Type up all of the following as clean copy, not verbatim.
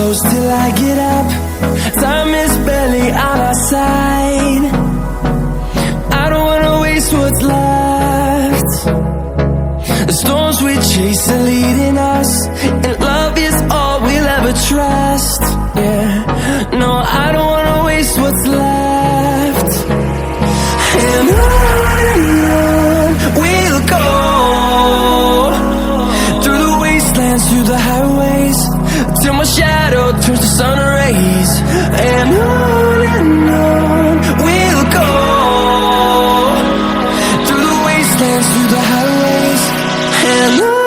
close till I get up. Time is barely on our side. I don't wanna waste what's left. The storms we chase are leading us, and love is all we'll ever trust. Yeah, no, I don't wanna waste what's left. And on we'll go, through the wastelands, through the highways, till my shadow turns to sun rays. And on we'll go, through the wastelands, through the highways, and on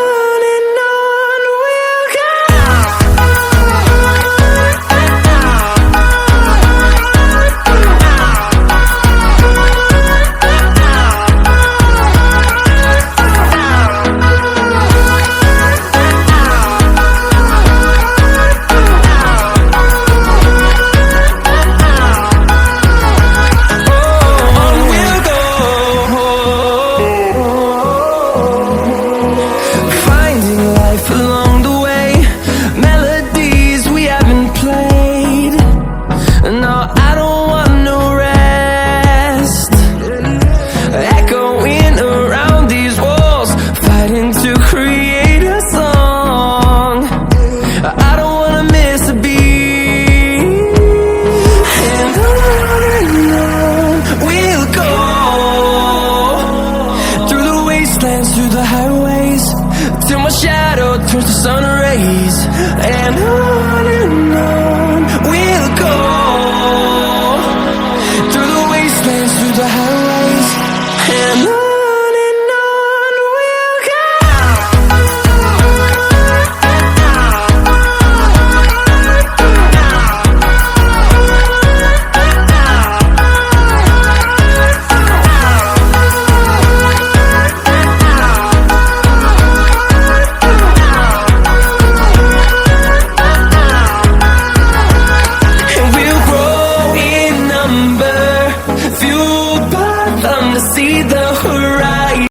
we'll go. Through the highways, till my shadow turns to sun rays. And